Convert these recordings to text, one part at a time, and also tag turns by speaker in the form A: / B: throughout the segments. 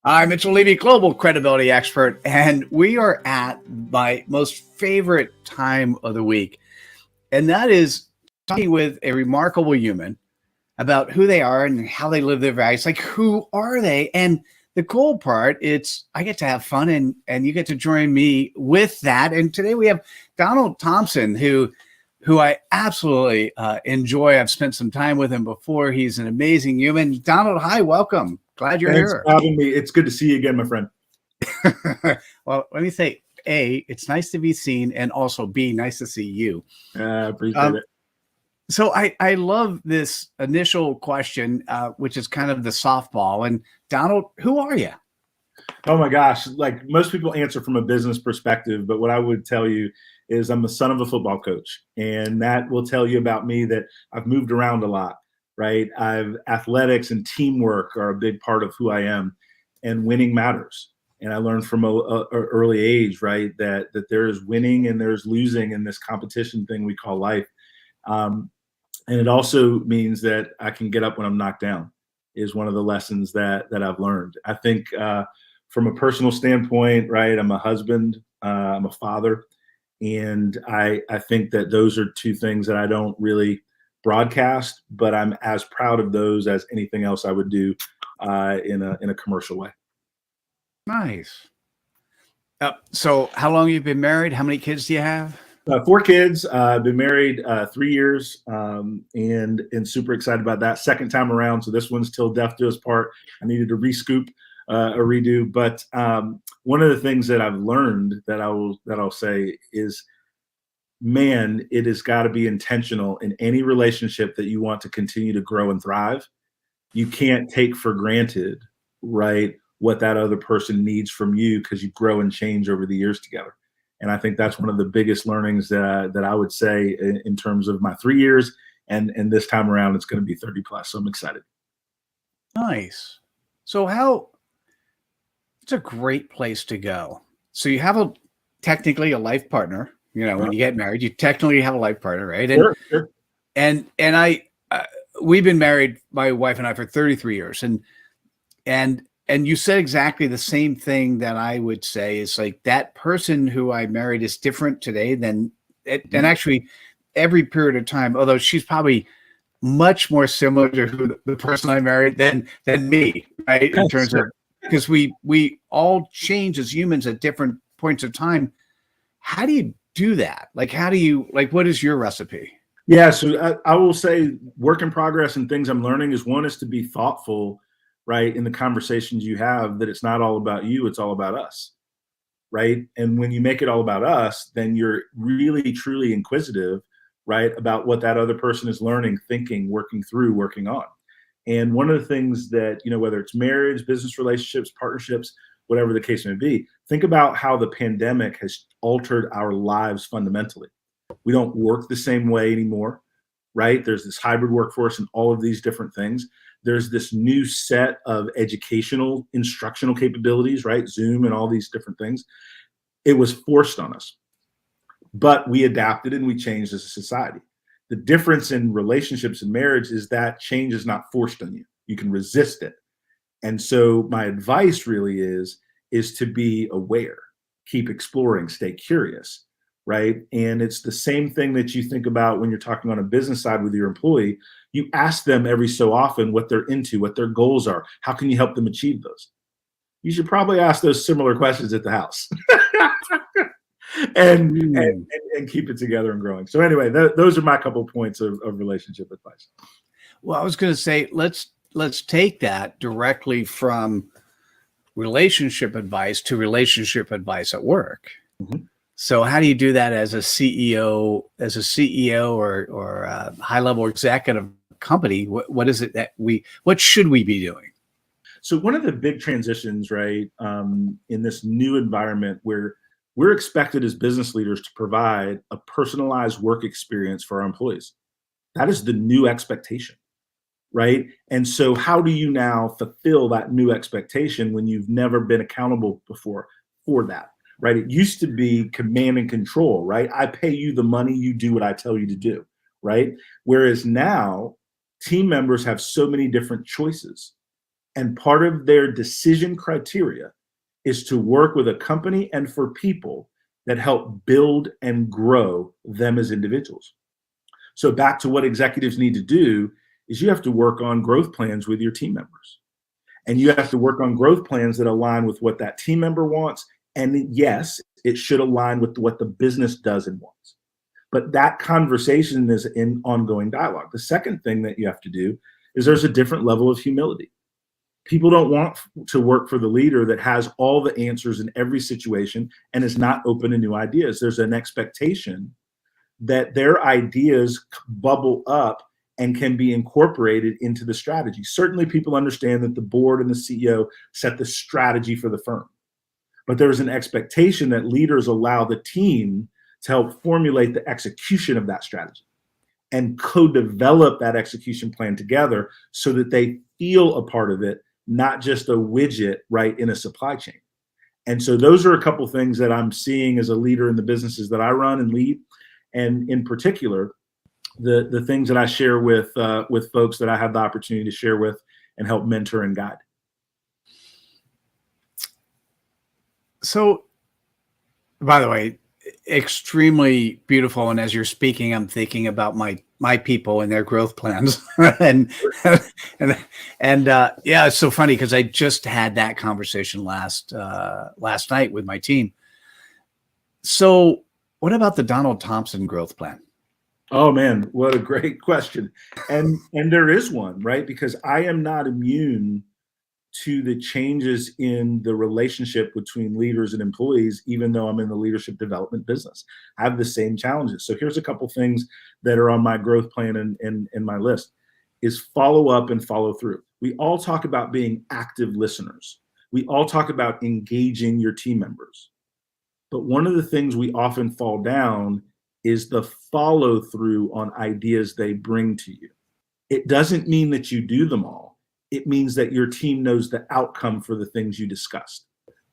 A: I'm Mitchell Levy, global credibility expert, and we are at my most favorite time of the week, and that is talking with a remarkable human about who they are and how they live their values. Like, who are they? And the cool part, it's I get to have fun, and you get to join me with that. And today we have Donald Thompson, who I absolutely enjoy. I've spent some time with him before. He's an amazing human. Donald, hi, welcome. Glad you're
B: Thanks
A: here.
B: for having me. It's good to see you again, my friend.
A: Well, let me say, A, it's nice to be seen, and also B, nice to see you.
B: Appreciate it.
A: So I love this initial question, which is kind of the softball. And Donald, who are you?
B: Oh my gosh. Like most people answer from a business perspective, but what I would tell you is I'm the son of a football coach. And that will tell you about me that I've moved around a lot, right? Athletics and teamwork are a big part of who I am, and winning matters. And I learned from a early age, right, that there is winning and there's losing in this competition thing we call life. And it also means that I can get up when I'm knocked down is one of the lessons that I've learned. I think from a personal standpoint, right, I'm a husband, I'm a father, and I think that those are two things that I don't really broadcast, but I'm as proud of those as anything else I would do in a commercial way.
A: Nice. So how long have you been married? How many kids do you have?
B: 4 kids. I've been married 3 years, and super excited about that. Second time around, so this one's till death do us part. I needed to rescoop a redo, but one of the things that I've learned that I'll say is, man, it has got to be intentional in any relationship that you want to continue to grow and thrive. You can't take for granted, right, what that other person needs from you, because you grow and change over the years together. And I think that's one of the biggest learnings that I would say in terms of my 3 years, and this time around it's going to be 30 plus. So I'm excited.
A: Nice. So it's a great place to go. So you have technically a life partner. You know, when you get married, you technically have a life partner, right? And
B: Sure.
A: and we've been married, my wife and I, for 33 years, and you said exactly the same thing that I would say is like that person who I married is different today than it, and actually every period of time, although she's probably much more similar to the person I married than me, right? In terms of, because we all change as humans at different points of time. How do you do that? Like, what is your recipe?
B: Yeah, so I will say work in progress and things I'm learning is, one is to be thoughtful, right, in the conversations you have, that it's not all about you, it's all about us, right? And when you make it all about us, then you're really, truly inquisitive, right, about what that other person is learning, thinking, working through, working on. And one of the things that, whether it's marriage, business relationships, partnerships, whatever the case may be, think about how the pandemic has altered our lives fundamentally. We don't work the same way anymore, right? There's this hybrid workforce and all of these different things. There's this new set of educational, instructional capabilities, right? Zoom and all these different things. It was forced on us, but we adapted and we changed as a society. The difference in relationships and marriage is that change is not forced on you. You can resist it. And so my advice really is to be aware, keep exploring, stay curious, right? And it's the same thing that you think about when you're talking on a business side with your employee. You ask them every so often what they're into, what their goals are. How can you help them achieve those? You should probably ask those similar questions at the house. and keep it together and growing. So anyway, those are my couple points of relationship advice.
A: Well, I was going to say, let's take that directly from relationship advice to relationship advice at work.
B: Mm-hmm.
A: So how do you do that as a CEO or a high-level executive company? What is it that what should we be doing?
B: So one of the big transitions, right, in this new environment where we're expected as business leaders to provide a personalized work experience for our employees. That is the new expectation, right? And so how do you now fulfill that new expectation when you've never been accountable before for that, right? It used to be command and control, right? I pay you the money, you do what I tell you to do, right? Whereas now team members have so many different choices. And part of their decision criteria is to work with a company and for people that help build and grow them as individuals. So back to what executives need to do is you have to work on growth plans with your team members. And you have to work on growth plans that align with what that team member wants. And yes, it should align with what the business does and wants. But that conversation is in ongoing dialogue. The second thing that you have to do is there's a different level of humility. People don't want to work for the leader that has all the answers in every situation and is not open to new ideas. There's an expectation that their ideas bubble up and can be incorporated into the strategy. Certainly people understand that the board and the CEO set the strategy for the firm. But there's an expectation that leaders allow the team to help formulate the execution of that strategy and co-develop that execution plan together so that they feel a part of it, not just a widget, right, in a supply chain. And so those are a couple things that I'm seeing as a leader in the businesses that I run and lead. And in particular, the things that I share with folks that I have the opportunity to share with and help mentor and guide.
A: So, by the way, extremely beautiful. And as you're speaking, I'm thinking about my people and their growth plans. and yeah, it's so funny because I just had that conversation last night with my team. So what about the Donald Thompson growth plan?
B: Oh man, what a great question. And there is one, right? Because I am not immune to the changes in the relationship between leaders and employees, even though I'm in the leadership development business. I have the same challenges. So here's a couple things that are on my growth plan and my list is follow up and follow through. We all talk about being active listeners. We all talk about engaging your team members. But one of the things we often fall down is the follow through on ideas they bring to you. It doesn't mean that you do them all. It means that your team knows the outcome for the things you discussed.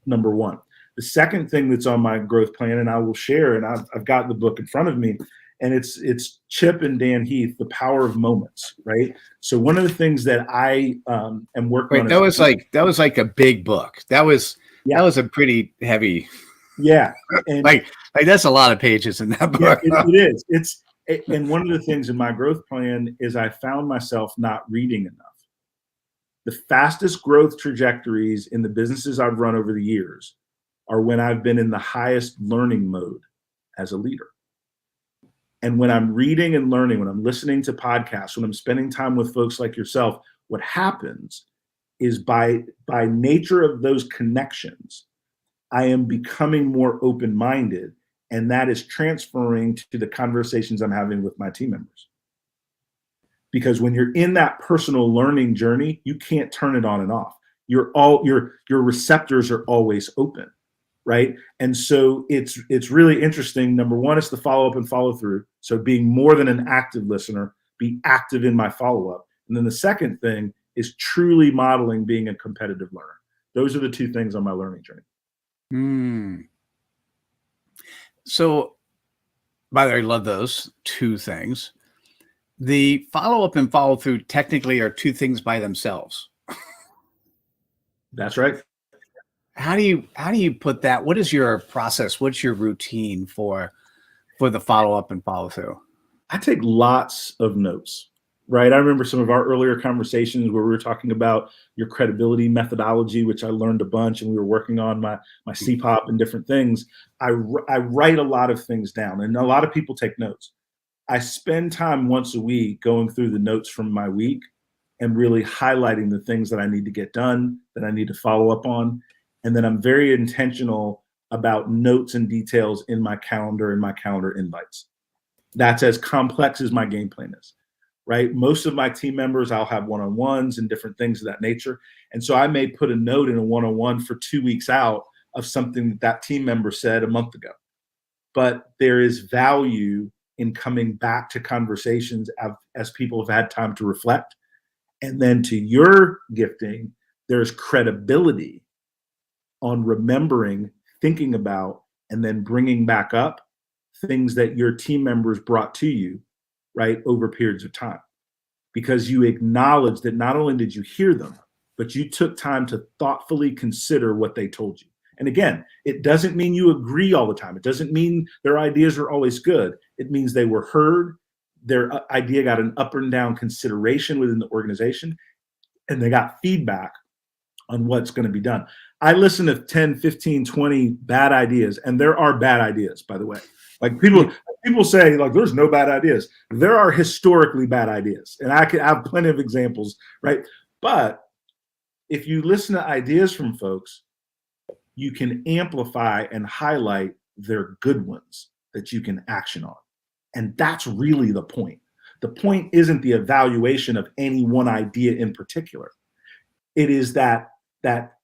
B: Number one. The second thing that's on my growth plan, and I will share, and I've got the book in front of me, and it's Chip and Dan Heath, The Power of Moments, right? So one of the things that I am working on.
A: That was like a big book. That was a pretty heavy.
B: Yeah, and
A: like that's a lot of pages in that book.
B: Yeah, it is. And one of the things in my growth plan is I found myself not reading enough. The fastest growth trajectories in the businesses I've run over the years are when I've been in the highest learning mode as a leader. And when I'm reading and learning, when I'm listening to podcasts, when I'm spending time with folks like yourself, what happens is by nature of those connections, I am becoming more open-minded, and that is transferring to the conversations I'm having with my team members. Because when you're in that personal learning journey, you can't turn it on and off. Your receptors are always open, right? And so it's really interesting. Number one is the follow up and follow through. So being more than an active listener, be active in my follow up. And then the second thing is truly modeling being a competitive learner. Those are the two things on my learning journey.
A: So, by the way, I love those two things. The follow-up and follow-through technically are two things by themselves.
B: That's right.
A: How do you put that? What is your process? What's your routine for the follow-up and follow-through?
B: I take lots of notes, right? I remember some of our earlier conversations where we were talking about your credibility methodology, which I learned a bunch, and we were working on my CPOP and different things. I write a lot of things down, and a lot of people take notes. I spend time once a week going through the notes from my week and really highlighting the things that I need to get done, that I need to follow up on. And then I'm very intentional about notes and details in my calendar and my calendar invites. That's as complex as my game plan is, right? Most of my team members, I'll have one-on-ones and different things of that nature. And so I may put a note in a one-on-one for 2 weeks out of something that team member said a month ago. But there is value in coming back to conversations as people have had time to reflect. And then to your gifting, there's credibility on remembering, thinking about, and then bringing back up things that your team members brought to you, right, over periods of time. Because you acknowledge that not only did you hear them, but you took time to thoughtfully consider what they told you. And again, it doesn't mean you agree all the time. It doesn't mean their ideas are always good. It means they were heard, their idea got an up and down consideration within the organization, and they got feedback on what's going to be done. I listen to 10, 15, 20 bad ideas, and there are bad ideas, by the way. Like people say, like, there's no bad ideas. There are historically bad ideas, and I have plenty of examples, right? But if you listen to ideas from folks, you can amplify and highlight their good ones that you can action on. And that's really the point. The point isn't the evaluation of any one idea in particular. It is that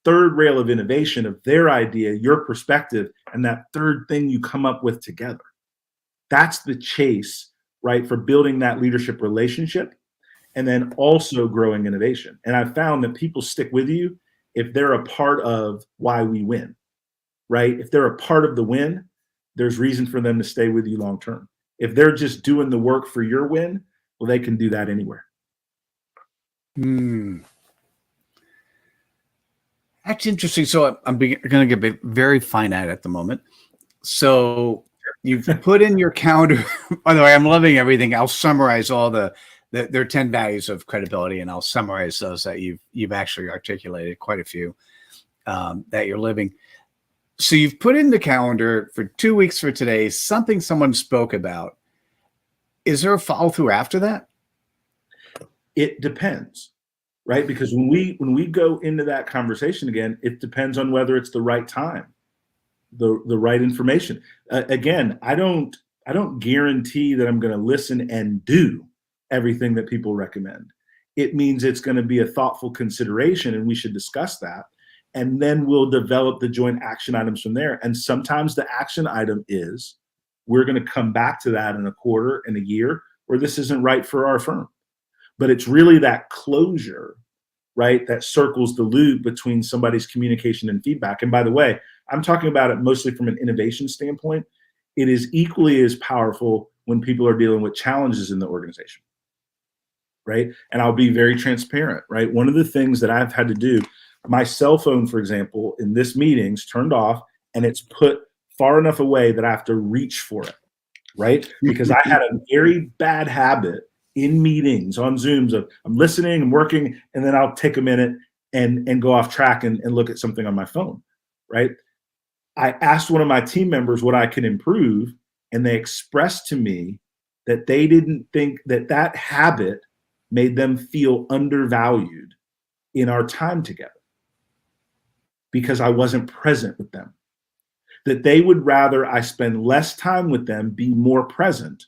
B: third rail of innovation of their idea, your perspective, and that third thing you come up with together. That's the chase, right, for building that leadership relationship and then also growing innovation. And I've found that people stick with you if they're a part of why we win, right? If they're a part of the win, there's reason for them to stay with you long term. If they're just doing the work for your win, well, they can do that anywhere.
A: That's interesting. So I'm going to get very finite at the moment. So you've put in your calendar. By the way, I'm loving everything. I'll summarize all there are 10 values of credibility, and I'll summarize those that you've actually articulated, quite a few that you're living. So you've put in the calendar for 2 weeks for today, something someone spoke about. Is there a follow through after that?
B: It depends. Right? Because when we go into that conversation again, it depends on whether it's the right time, the right information. Again, I don't guarantee that I'm going to listen and do everything that people recommend. It means it's going to be a thoughtful consideration, and we should discuss that. And then we'll develop the joint action items from there. And sometimes the action item is we're going to come back to that in a quarter, in a year, or this isn't right for our firm. But it's really that closure, right, that circles the loop between somebody's communication and feedback. And by the way, I'm talking about it mostly from an innovation standpoint. It is equally as powerful when people are dealing with challenges in the organization, right? And I'll be very transparent, right? One of the things that I've had to do, my cell phone, for example, in this meeting's turned off, and it's put far enough away that I have to reach for it, right? Because I had a very bad habit in meetings on Zooms of I'm listening, I'm working, and then I'll take a minute and go off track and look at something on my phone, right? I asked one of my team members what I can improve, and they expressed to me that they didn't think that habit made them feel undervalued in our time together because I wasn't present with them. That they would rather I spend less time with them, be more present,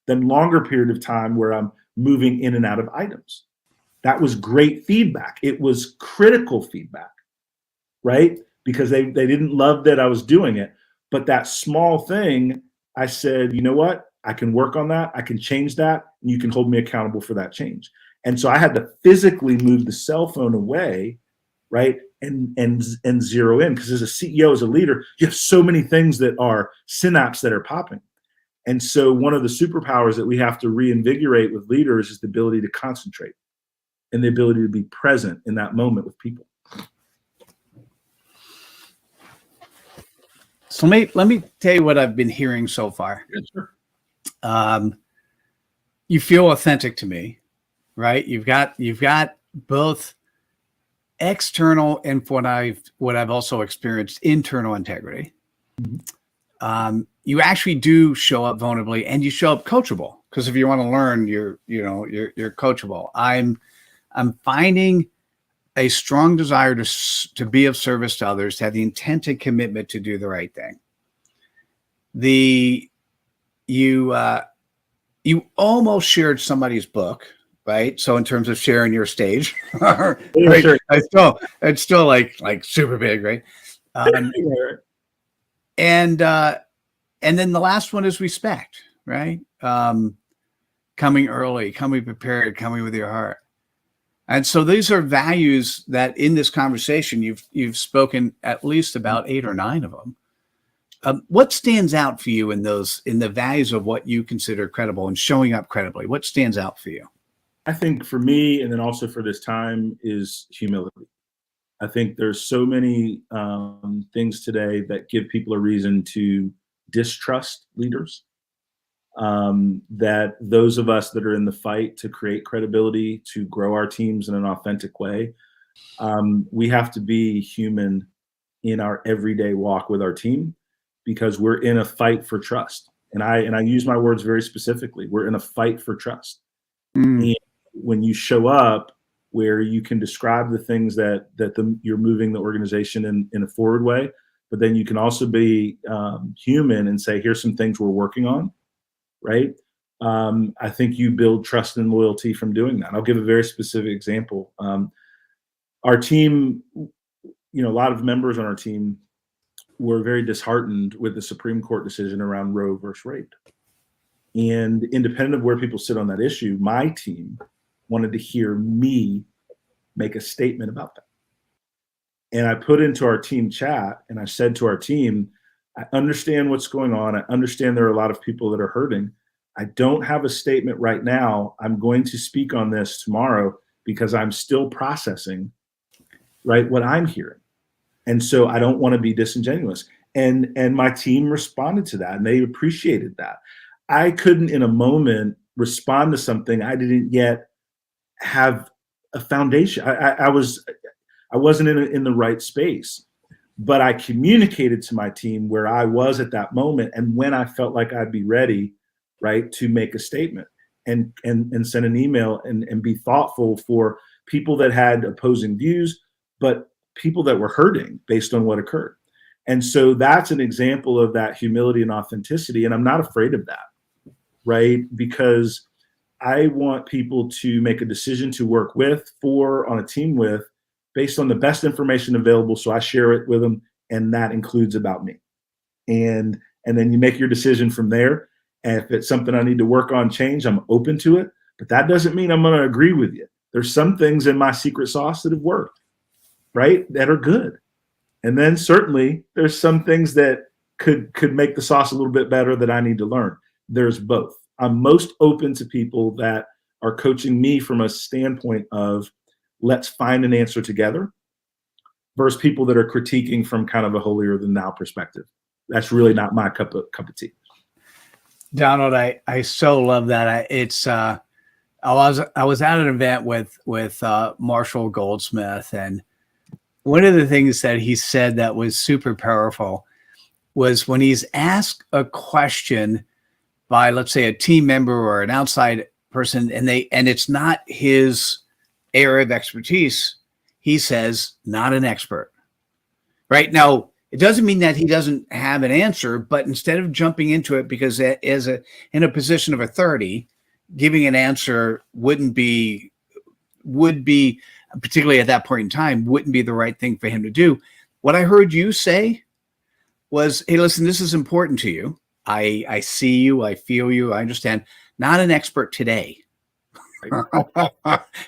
B: than longer period of time where I'm moving in and out of items. That was great feedback. It was critical feedback, right? Because they didn't love that I was doing it. But that small thing, I said, you know what? I can work on that. I can change that. And you can hold me accountable for that change. And so I had to physically move the cell phone away, right? And zero in. Because as a CEO, as a leader, you have so many things that are synapses that are popping. And so one of the superpowers that we have to reinvigorate with leaders is the ability to concentrate and the ability to be present in that moment with people.
A: So let me tell you what I've been hearing so far.
B: Yes, sir.
A: You feel authentic to me, right? You've got both external and what I've also experienced, internal integrity. Mm-hmm. You actually do show up vulnerably, and you show up coachable, because if you want to learn, you're coachable. I'm finding a strong desire to be of service to others, to have the intent and commitment to do the right thing. You almost shared somebody's book, right? So in terms of sharing your stage, right? Sure. It's still like super big, right? And then the last one is respect, right? Coming early, coming prepared, coming with your heart. And so these are values that in this conversation, you've spoken at least about 8 or 9 of them. What stands out for you in the values of what you consider credible and showing up credibly? What stands out for you?
B: I think for me, and then also for this time, is humility. I think there's so many things today that give people a reason to distrust leaders. That those of us that are in the fight to create credibility, to grow our teams in an authentic way, we have to be human in our everyday walk with our team, because we're in a fight for trust. And I use my words very specifically. We're in a fight for trust.
A: Mm.
B: And when you show up where you can describe the things that you're moving the organization in a forward way, but then you can also be human and say, here's some things we're working on, right? I think you build trust and loyalty from doing that. I'll give a very specific example. Our team, a lot of members on our team were very disheartened with the Supreme Court decision around Roe versus Wade. And independent of where people sit on that issue, my team wanted to hear me make a statement about that. And I put into our team chat and I said to our team, I understand what's going on. I understand there are a lot of people that are hurting. I don't have a statement right now. I'm going to speak on this tomorrow because I'm still processing, right, what I'm hearing. And so I don't want to be disingenuous. And my team responded to that and they appreciated that. I couldn't in a moment respond to something I didn't yet have a foundation. I wasn't in the right space, but I communicated to my team where I was at that moment and when I felt like I'd be ready, right, to make a statement and send an email and be thoughtful for people that had opposing views, but people that were hurting based on what occurred. And so that's an example of that humility and authenticity. And I'm not afraid of that, right? Because I want people to make a decision to work with, on a team with, based on the best information available. So I share it with them, and that includes about me. And then you make your decision from there. And if it's something I need to work on, change, I'm open to it. But that doesn't mean I'm going to agree with you. There's some things in my secret sauce that have worked, right? That are good. And then certainly there's some things that could make the sauce a little bit better that I need to learn. There's both. I'm most open to people that are coaching me from a standpoint of let's find an answer together versus people that are critiquing from kind of a holier than thou perspective. That's really not my cup of tea.
A: Donald, I so love that. I was at an event with Marshall Goldsmith, and one of the things that he said that was super powerful was when he's asked a question by, let's say, a team member or an outside person, and it's not his area of expertise, he says, not an expert. Right? Now, it doesn't mean that he doesn't have an answer, but instead of jumping into it, because in a position of authority, giving an answer would be, particularly at that point in time, wouldn't be the right thing for him to do. What I heard you say was, hey, listen, this is important to you. I see you, I feel you, I understand. Not an expert today.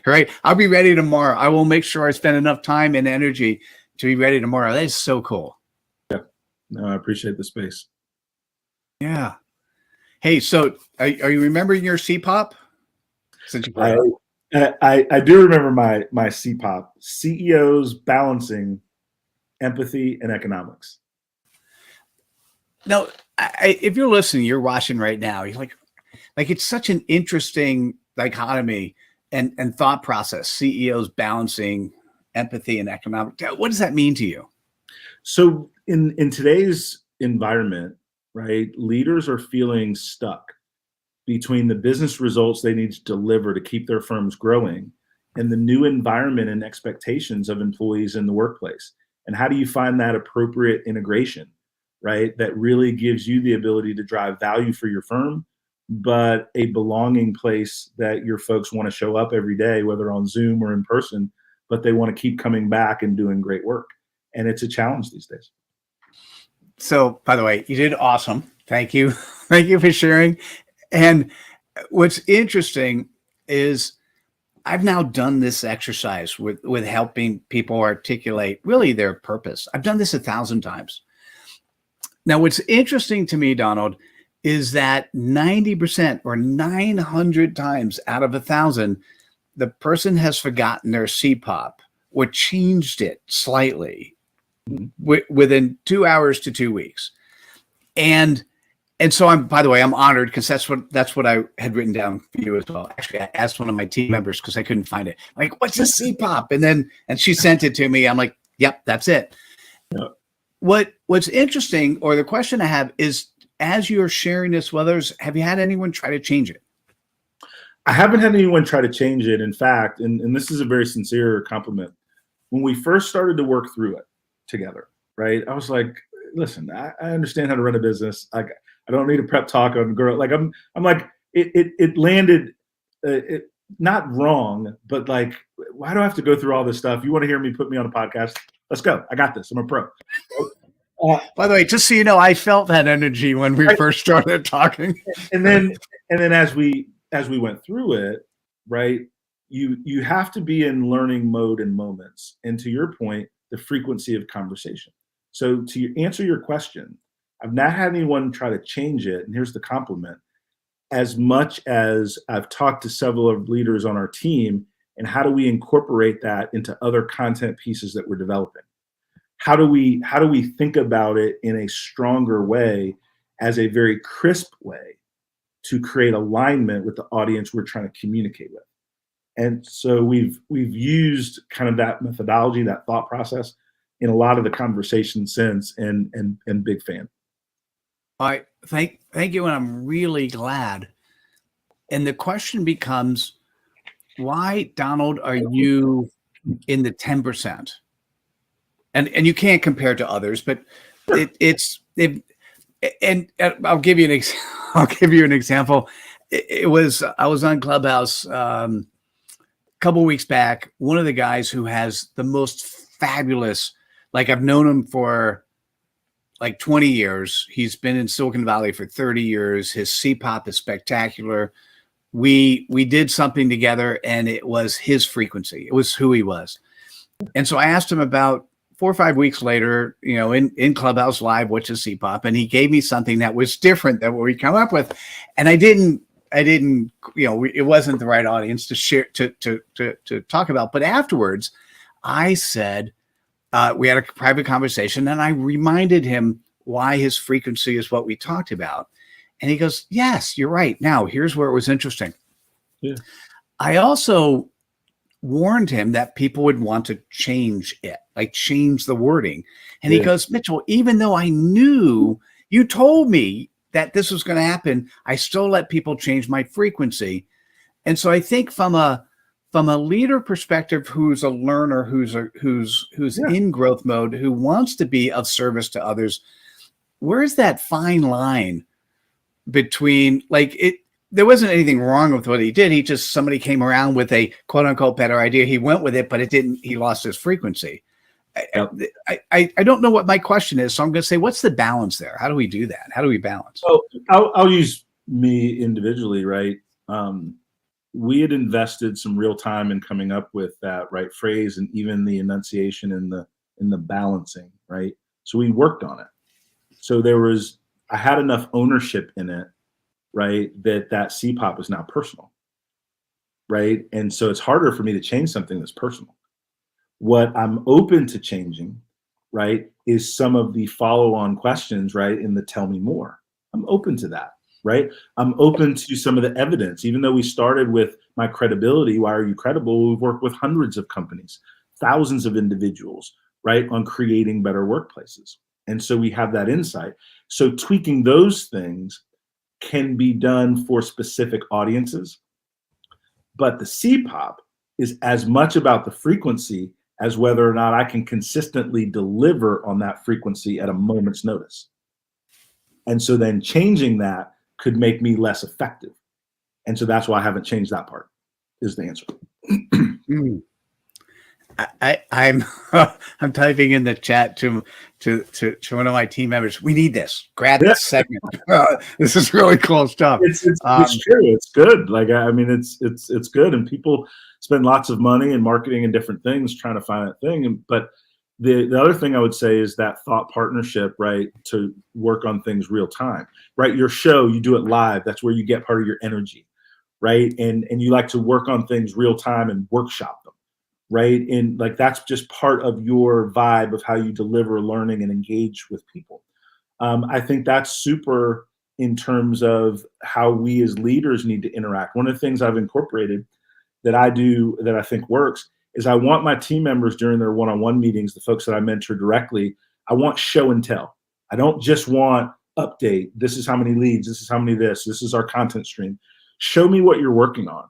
A: Right? I'll be ready tomorrow. I will make sure I spend enough time and energy to be ready tomorrow. That is so cool.
B: Yeah. No, I appreciate the space.
A: Yeah. Hey, so are you remembering your CPOP?
B: I do remember my CPOP, CEOs balancing empathy and economics.
A: Now, if you're listening, you're watching right now, you're like it's such an interesting dichotomy and thought process, CEOs balancing empathy and economic. What does that mean to you?
B: So in today's environment, right, leaders are feeling stuck between the business results they need to deliver to keep their firms growing and the new environment and expectations of employees in the workplace. And how do you find that appropriate integration, right, that really gives you the ability to drive value for your firm, but a belonging place that your folks want to show up every day, whether on Zoom or in person, but they want to keep coming back and doing great work. And it's a challenge these days.
A: So, by the way, you did awesome. Thank you. Thank you for sharing. And what's interesting is I've now done this exercise with helping people articulate really their purpose. I've done this 1,000 times. Now, what's interesting to me, Donald, is that 90% or 900 times out of 1,000, the person has forgotten their CPOP or changed it slightly within 2 hours to 2 weeks. And so by the way, I'm honored because that's what I had written down for you as well. Actually, I asked one of my team members because I couldn't find it. Like, what's a CPOP? And she sent it to me. I'm like, yep, that's it.
B: Yep.
A: What's interesting, or the question I have is, as you're sharing this with others, have you had anyone try to change it?
B: I haven't had anyone try to change it. In fact, and this is a very sincere compliment, when we first started to work through it together, right? I was like, listen, I understand how to run a business. I don't need a prep talk on girl. Like I'm like, it landed not wrong, but like, why do I have to go through all this stuff? You want to hear me, put me on a podcast? Let's go. I got this. I'm a pro.
A: By the way, just so you know, I felt that energy when we first started talking.
B: And then as we went through it, right, you have to be in learning mode and moments. And to your point, the frequency of conversation. So to answer your question, I've not had anyone try to change it. And here's the compliment. As much as I've talked to several of leaders on our team, and how do we incorporate that into other content pieces that we're developing? How do we think about it in a stronger way, as a very crisp way, to create alignment with the audience we're trying to communicate with? And so we've used kind of that methodology, that thought process, in a lot of the conversations since, and big fan.
A: All right, thank you, and I'm really glad. And the question becomes, why, Donald, are you in the 10%? And you can't compare to others, but and I'll give you an example. I was on Clubhouse a couple of weeks back. One of the guys who has the most fabulous, like, I've known him for like 20 years. He's been in Silicon Valley for 30 years. His CPOP is spectacular. We did something together, and it was his frequency. It was who he was. And so I asked him about 4 or 5 weeks later, in Clubhouse Live, what's a CPOP? And he gave me something that was different than what we come up with. And I didn't, it wasn't the right audience to share, to talk about. But afterwards, I said, we had a private conversation, and I reminded him why his frequency is what we talked about. And he goes, yes, you're right. Now, here's where it was interesting.
B: Yeah.
A: I also warned him that people would want to change it, like change the wording. And he goes, Mitchell, even though I knew you told me that this was going to happen, I still let people change my frequency. And so I think from a leader perspective, who's a learner, who's in growth mode, who wants to be of service to others, where's that fine line between, like, there wasn't anything wrong with what he did. Somebody came around with a quote unquote better idea. He went with it, but he lost his frequency. I don't know what my question is. So I'm going to say, what's the balance there? How do we do that? How do we balance?
B: So I'll use me individually, right? We had invested some real time in coming up with that right phrase, and even the enunciation and the balancing, right? So we worked on it. So I had enough ownership in it, right, that CPOP is now personal, right? And so it's harder for me to change something that's personal. What I'm open to changing, right, is some of the follow-on questions, right, in the tell me more. I'm open to that, right? I'm open to some of the evidence. Even though we started with my credibility, why are you credible? We've worked with hundreds of companies, thousands of individuals, right, on creating better workplaces. And so we have that insight. So tweaking those things can be done for specific audiences, but the CPOP is as much about the frequency as whether or not I can consistently deliver on that frequency at a moment's notice. And so then changing that could make me less effective. And so that's why I haven't changed that part, is the answer.
A: I'm I'm typing in the chat to one of my team members. We need this. Grab this segment. This is really cool stuff.
B: It's true. It's good. Like, I mean, it's good, and people spend lots of money in marketing and different things trying to find that thing. But the other thing I would say is that thought partnership, right, to work on things real time, right? Your show, you do it live. That's where you get part of your energy. right? And you like to work on things real time and workshop them, right? And like that's just part of your vibe of how you deliver learning and engage with people. I think that's super in terms of how we as leaders need to interact. One of the things I've incorporated that I do that I think works is I want my team members during their one-on-one meetings, the folks that I mentor directly, I want show and tell. I don't just want update. This is how many leads. This is how many this. This is our content stream. Show me what you're working on.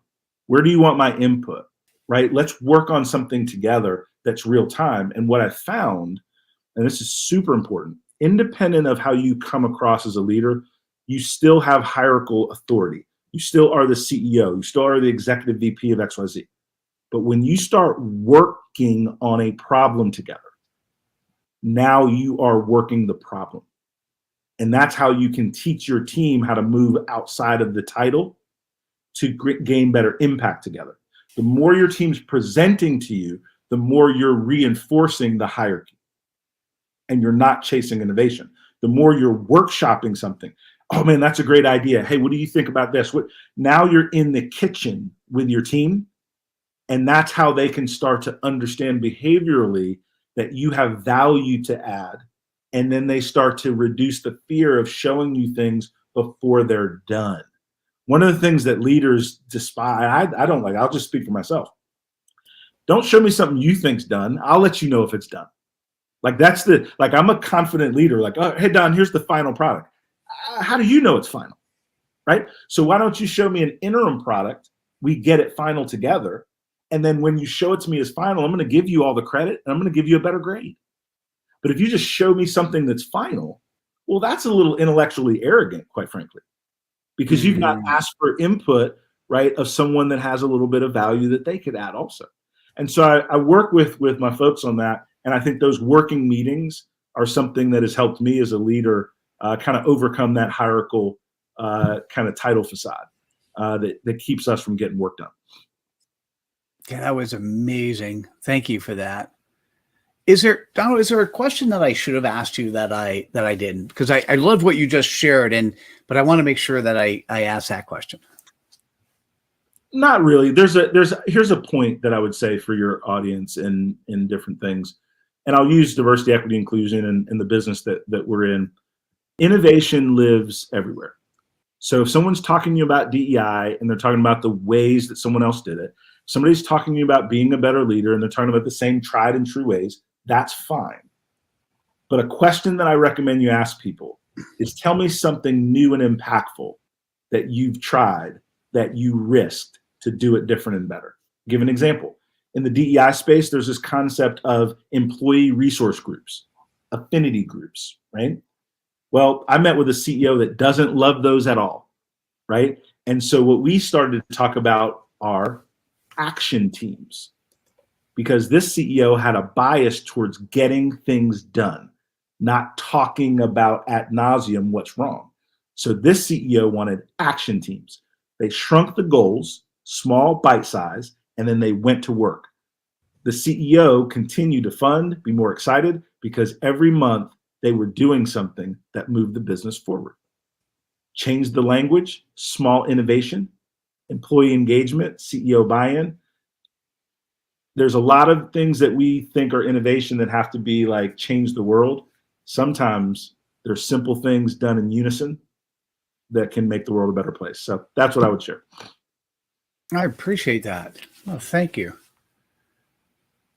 B: Where do you want my input, right? Let's work on something together that's real time. And what I found, and this is super important, independent of how you come across as a leader, you still have hierarchical authority. You still are the CEO. You still are the executive VP of XYZ. But when you start working on a problem together, now you are working the problem. And that's how you can teach your team how to move outside of the title to gain better impact together. The more your team's presenting to you, the more you're reinforcing the hierarchy and you're not chasing innovation. The more you're workshopping something. Oh man, that's a great idea. Hey, what do you think about this? Now you're in the kitchen with your team, and that's how they can start to understand behaviorally that you have value to add. And then they start to reduce the fear of showing you things before they're done. One of the things that leaders despise, I don't like, I'll just speak for myself. Don't show me something you think's done. I'll let you know if it's done. Like that's like I'm a confident leader. Like, oh, hey, Don, here's the final product. How do you know it's final, right? So why don't you show me an interim product? We get it final together. And then when you show it to me as final, I'm going to give you all the credit and I'm going to give you a better grade. But if you just show me something that's final, well, that's a little intellectually arrogant, quite frankly, because you've not asked for input, right, of someone that has a little bit of value that they could add also. And so I work with my folks on that. And I think those working meetings are something that has helped me as a leader kind of overcome that hierarchical kind of title facade that keeps us from getting work done.
A: Yeah, that was amazing. Thank you for that. Is there a question that I should have asked you that I didn't? Because I love what you just shared, but I want to make sure that I ask that question.
B: Not really. Here's a point that I would say for your audience in different things, and I'll use diversity, equity, inclusion in the business that we're in. Innovation lives everywhere. So if someone's talking to you about DEI and they're talking about the ways that someone else did it, somebody's talking to you about being a better leader and they're talking about the same tried and true ways, that's fine. But a question that I recommend you ask people is tell me something new and impactful that you've tried, that you risked to do it different and better. I'll give an example. In the DEI space, there's this concept of employee resource groups, affinity groups, right? Well, I met with a CEO that doesn't love those at all, right? And so what we started to talk about are action teams, because this CEO had a bias towards getting things done, not talking about ad nauseum what's wrong. So this CEO wanted action teams. They shrunk the goals, small, bite size, and then they went to work. The CEO continued to fund, be more excited, because every month they were doing something that moved the business forward. Change the language, small innovation, employee engagement, CEO buy-in. There's a lot of things that we think are innovation that have to be like change the world. Sometimes there's simple things done in unison that can make the world a better place. So that's what I would share.
A: I appreciate that. Oh, thank you.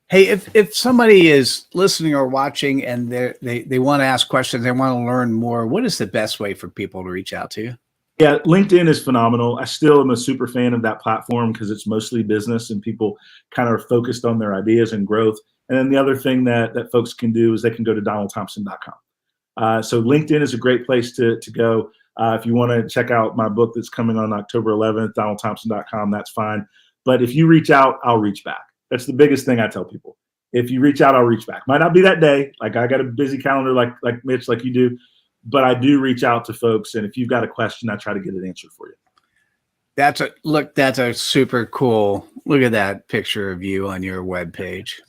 A: Hey, if somebody is listening or watching and they want to ask questions, they want to learn more, what is the best way for people to reach out to you?
B: Yeah, LinkedIn is phenomenal. I still am a super fan of that platform because it's mostly business and people kind of are focused on their ideas and growth. And then the other thing that folks can do is they can go to donaldthompson.com. So LinkedIn is a great place to go. If you want to check out my book that's coming on October 11th, donaldthompson.com, that's fine. But if you reach out, I'll reach back. That's the biggest thing I tell people. If you reach out, I'll reach back. Might not be that day. Like I got a busy calendar like Mitch, like you do. But I do reach out to folks. And if you've got a question, I try to get it answered for you.
A: That's a super cool. Look at that picture of you on your webpage.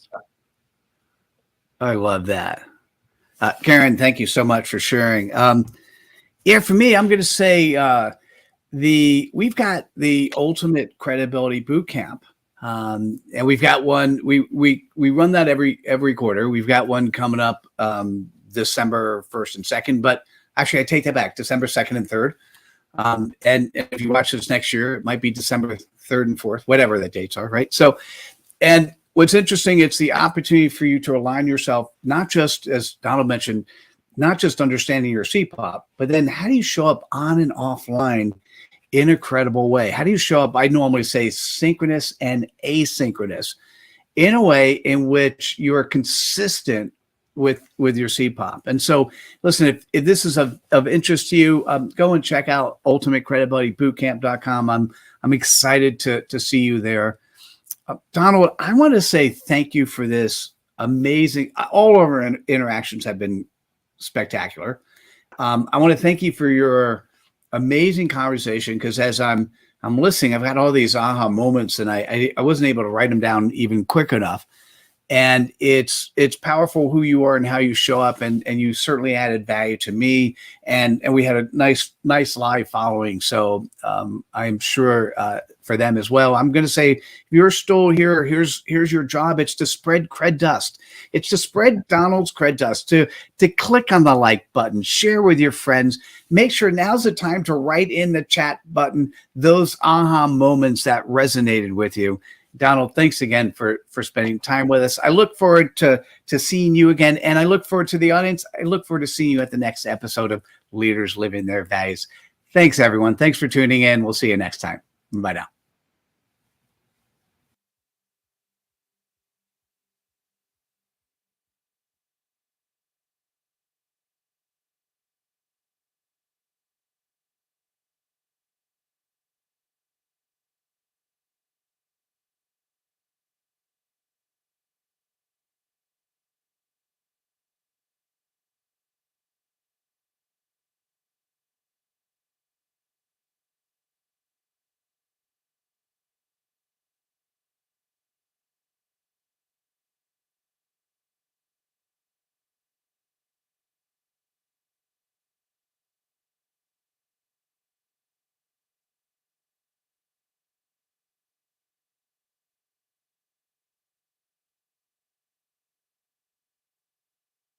A: I love that. Karen, thank you so much for sharing. Yeah, for me, I'm going to say we've got the Ultimate Credibility Boot Camp. And we've got one, we run that every quarter. We've got one coming up December 1st and 2nd, but actually I take that back, December 2nd and 3rd. And if you watch this next year, it might be December 3rd and 4th, whatever the dates are, right? So, and what's interesting, it's the opportunity for you to align yourself, not just, as Donald mentioned, not just understanding your CPOP, but then how do you show up on and offline in a credible way? How do you show up? I normally say synchronous and asynchronous, in a way in which you are consistent with your CPOP. And so, listen, if this is of interest to you, go and check out ultimatecredibilitybootcamp.com. I'm excited to see you there. Donald, I want to say thank you for this amazing. All of our interactions have been spectacular. I want to thank you for your amazing conversation, because as I'm listening, I've got all these aha moments, and I wasn't able to write them down even quick enough. And it's powerful who you are and how you show up, and you certainly added value to me, and we had a nice live following. So I'm sure for them as well. I'm going to say, if you're still here, here's your job. It's to spread cred dust. It's to spread Donald's cred dust, to click on the like button, share with your friends. Make sure now's the time to write in the chat button those aha moments that resonated with you. Donald, thanks again for spending time with us. I look forward to seeing you again, and I look forward to the audience. I look forward to seeing you at the next episode of Leaders Living Their Values. Thanks, everyone. Thanks for tuning in. We'll see you next time. Bye now.